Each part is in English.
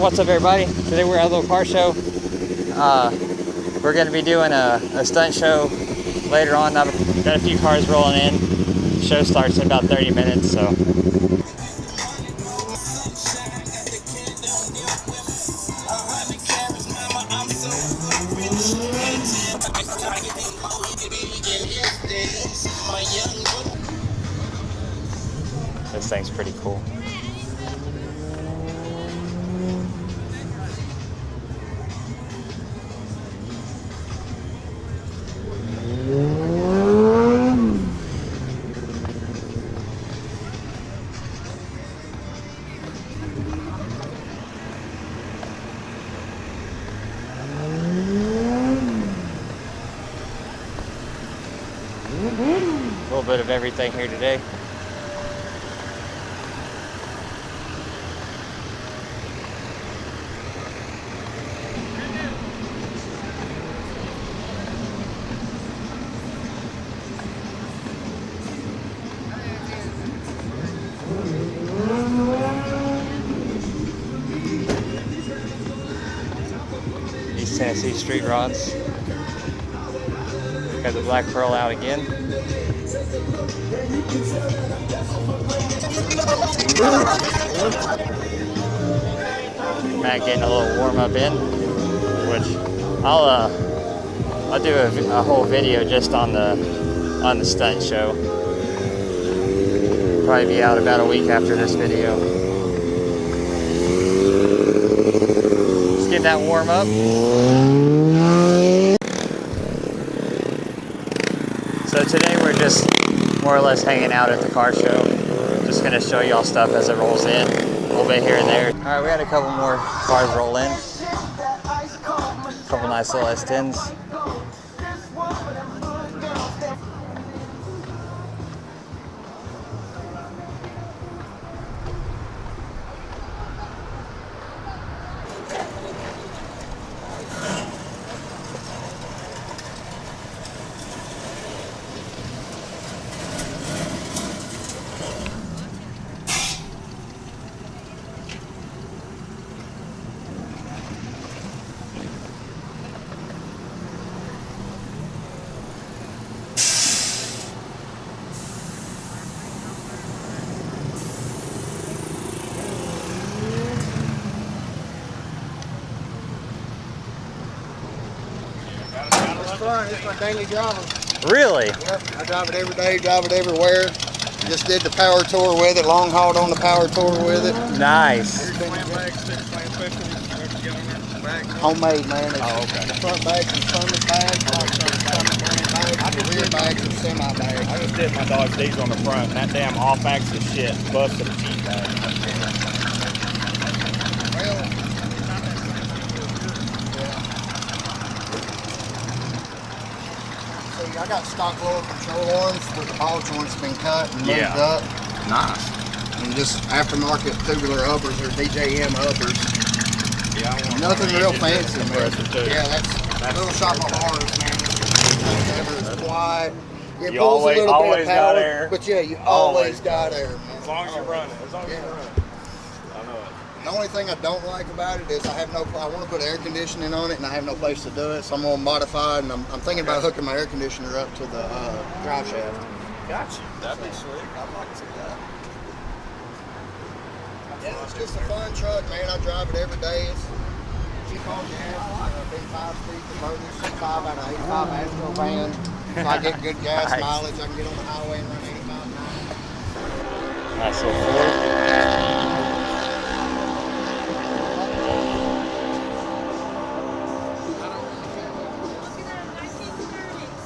What's up, everybody? Today we're at a little car show. We're going to be doing a stunt show later on. I've got a few cars rolling in. The show starts in about 30 minutes, so. This thing's pretty cool. A little bit of everything here today. East Tennessee street rods. Got the Black Pearl out again. Matt getting a little warm up in, which I'll do a whole video just on the stunt show. Probably be out about a week after this video. Let's get that warm up. So today we're just more or less hanging out at the car show. Just gonna show y'all stuff as it rolls in, a little bit here and there. All right, we had a couple more cars roll in. A couple nice little S10s. It's fun. It's my daily driver. Really? Yep. I drive it every day, drive it everywhere. Just did the power tour with it, long hauled on the power tour with it. Nice. Homemade, man. It's Oh, okay. The front bags and stomach bags, the rear bags and semi bags. I just did my Dodge Diesel on the front, and that damn off-axis shit busted a cheap bag. Well, see, I got stock lower control arms with the ball joints been cut and moved up. Nice. And just aftermarket tubular uppers or DJM uppers. Yeah, I want Nothing real fancy, man. compressor too. Yeah, that's little shop of horrors, man. It's quiet. It You pulls a little bit always of got power, air. but yeah, you always got air, man. As long as you're running. As long as Yeah. you're running. I know it. The only thing I don't like about it is I want to put air conditioning on it, and I have no place to do it, so I'm gonna modify it, and I'm thinking about hooking my air conditioner up to the drive shaft. Gotcha. That'd be sweet. I'd like to see that. Yeah, it's just a fun truck, man. I drive it every day. It's cheap on gas. Big 5-speed converter, 5 out of 85 Astro van. So I get good gas Nice. mileage. I can get on the highway and run 85 miles. Nice little Ford.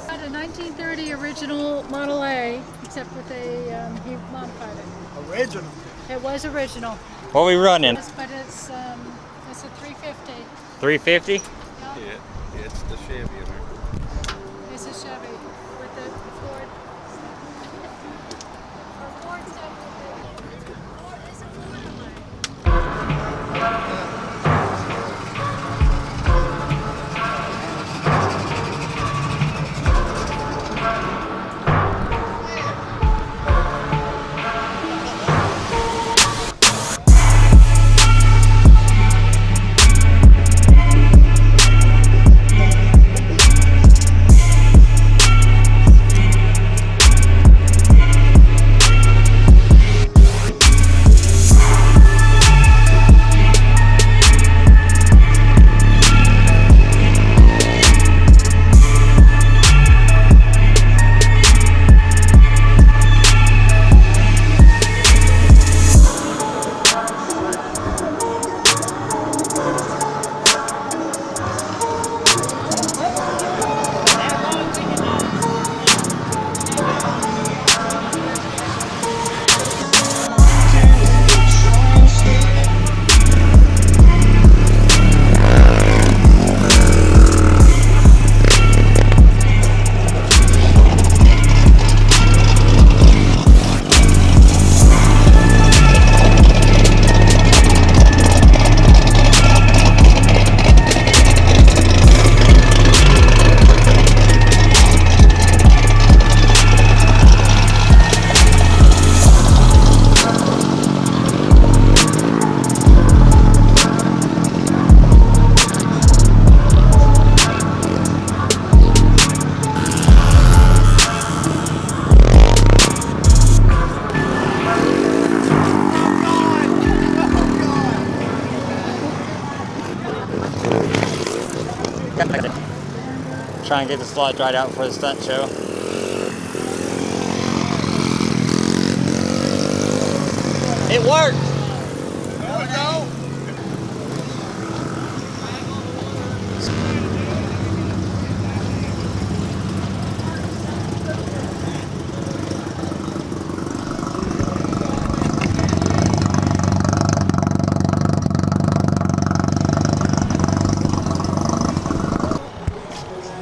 Got a 1930 original Model A, except with he modified it. Original. It was original, What we running? but it's a 350. 350? Yeah, Yeah, it's the Chevy in there. it's a Chevy with the Ford. Or Ford stuff with it. Ford is a Ford. Try and get the slot dried out for the stunt show. It worked! There we go.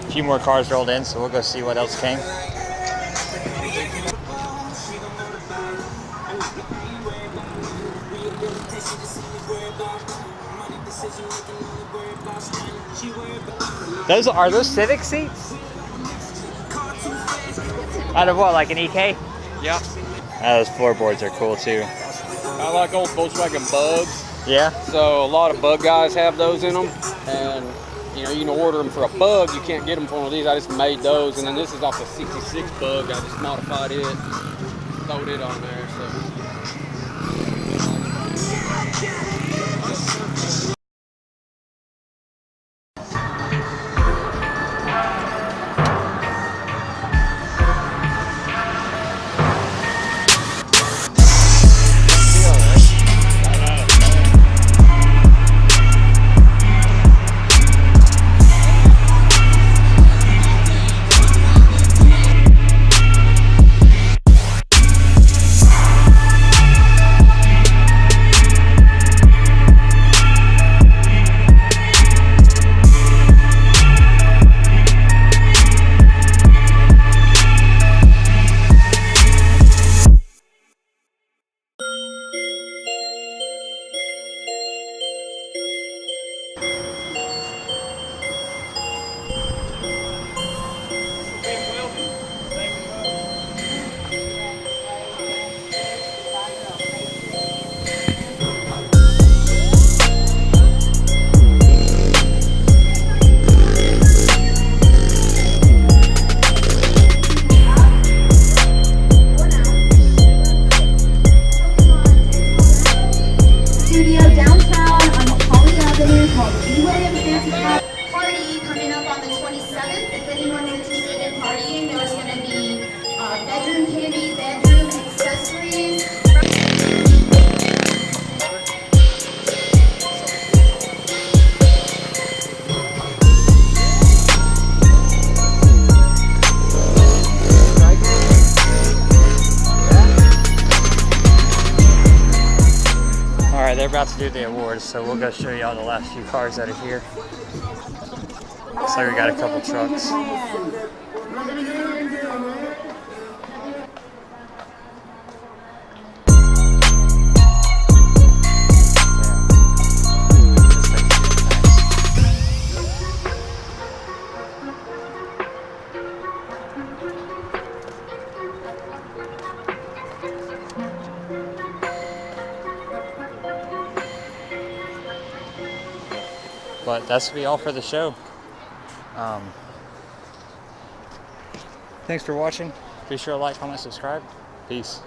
A few more cars rolled in, so we'll go see what else came. Are those Civic seats? Out of what, like an EK? Yeah. Those floorboards are cool too. I like old Volkswagen Bugs. Yeah? So a lot of Bug guys have those in them. And you know, you can order them for a Bug. You can't get them for one of these. I just made those. And then this is off the 66 Bug. I just modified it, throwed it on there. So. Party coming up on the 27th. If anyone's interested in partying, there's going to be bedroom candy, bedroom accessories. Alright, they're about to do the awards, so we'll go show y'all the last few cars that are here. Looks like we got a couple trucks. But that's gonna be all for the show. Thanks for watching. Be sure to like, comment, subscribe. Peace.